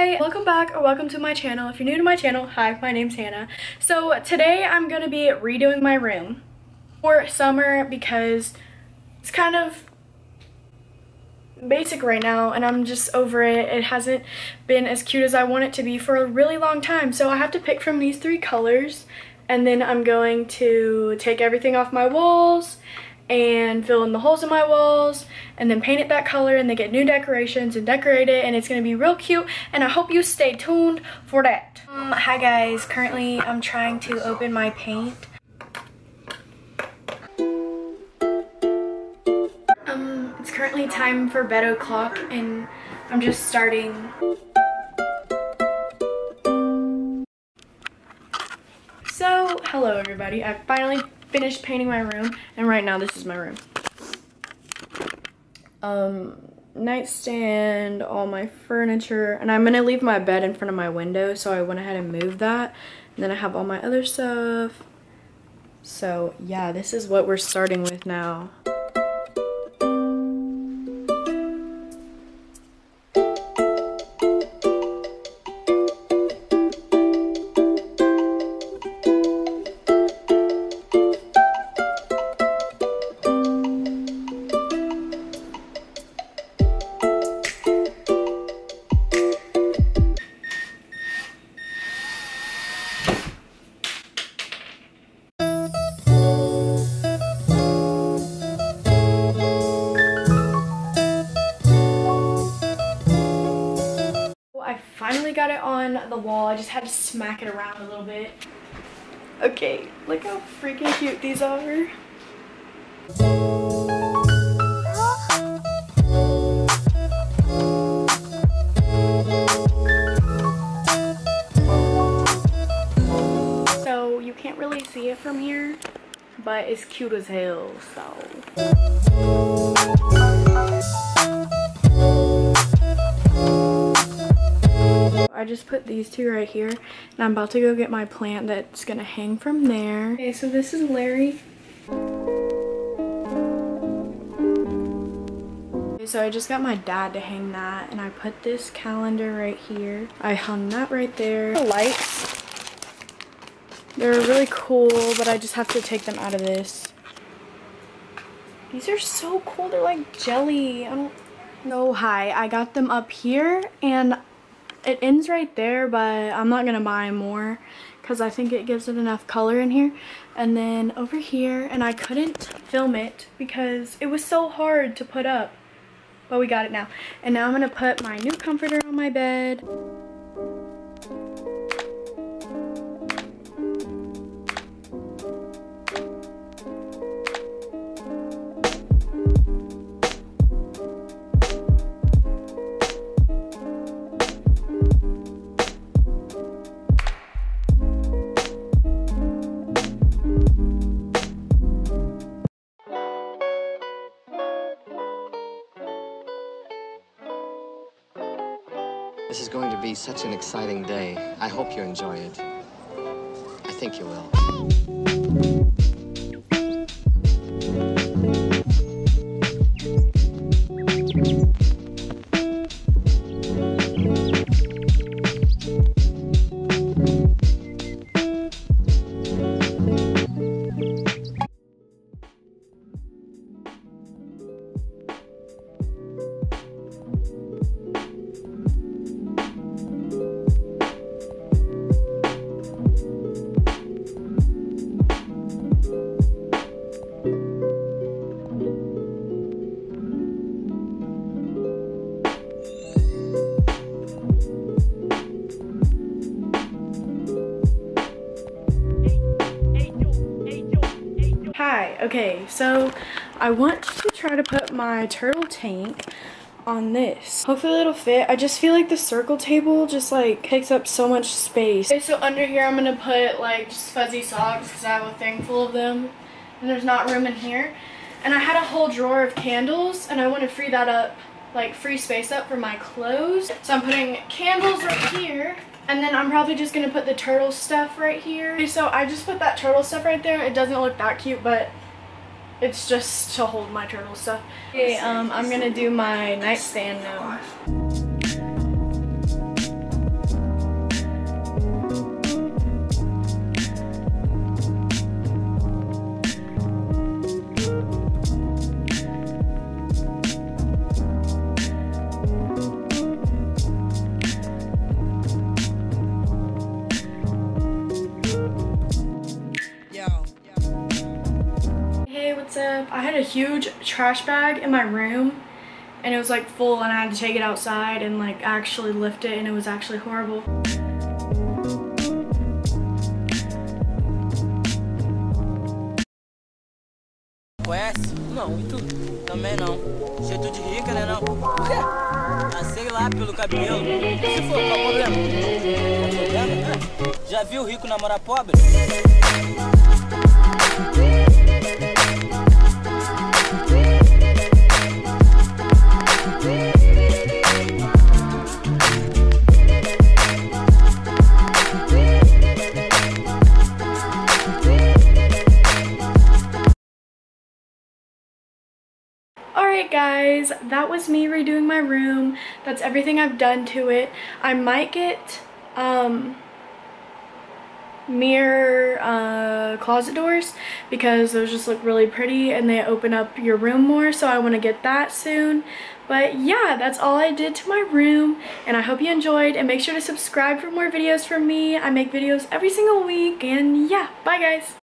Hi, welcome back or welcome to my channel. If you're new to my channel, hi, my name's Hannah. So today I'm gonna be redoing my room for summer because it's kind of basic right now and I'm just over it. It hasn't been as cute as I want it to be for a really long time. So I have to pick from these three colors and then I'm going to take everything off my walls and fill in the holes in my walls and then paint it that color and then get new decorations and decorate it, and it's gonna be real cute, and I hope you stay tuned for that. Hi guys, currently I'm trying to open my paint. It's currently time for bed o'clock and I'm just starting. So hello everybody, I finally finished painting my room and right now this is my room. Nightstand, all my furniture, and I'm gonna leave my bed in front of my window, so I went ahead and moved that. And then I have all my other stuff. So yeah, this is what we're starting with now. I finally got it on the wall. I just had to smack it around a little bit. Okay, look how freaking cute these are. So you can't really see it from here, but it's cute as hell, so. I just put these two right here and I'm about to go get my plant that's gonna hang from there. Okay, so this is Larry. Okay, so I just got my dad to hang that and I put this calendar right here. I hung that right there. The lights, they're really cool, but I just have to take them out of this. These are so cool, they're like jelly. I don't know. Hi, I got them up here and it ends right there, but I'm not gonna buy more because I think it gives it enough color in here. And then over here, and I couldn't film it because it was so hard to put up, but we got it now. And now I'm gonna put my new comforter on my bed. This is going to be such an exciting day. I hope you enjoy it. I think you will. Hi, okay, so I want to try to put my turtle tank on this. Hopefully it'll fit. I just feel like the circle table just like takes up so much space. Okay, so under here I'm gonna put like just fuzzy socks because I have a thing full of them and there's not room in here. And I had a whole drawer of candles and I want to free that up, like free space up for my clothes. So I'm putting candles right here. And then I'm probably just going to put the turtle stuff right here. Okay, so I just put that turtle stuff right there. It doesn't look that cute, but it's just to hold my turtle stuff. Okay, I'm going to do my nightstand now. up. I had a huge trash bag in my room and it was like full and I had to take it outside and like actually lift it and it was actually horrible. Conhece? Não, e tu? Também não. Jeito de rica, né não? Por quê? Ah, sei lá, pelo cabelo. Se for, qual o problema? Qual o problema? Já viu rico namorar pobre? Alright guys, that was me redoing my room. That's everything I've done to it. I might get mirror closet doors because those just look really pretty and they open up your room more, so I want to get that soon. But yeah, that's all I did to my room and I hope you enjoyed, and make sure to subscribe for more videos from me. I make videos every single week, and yeah, bye guys.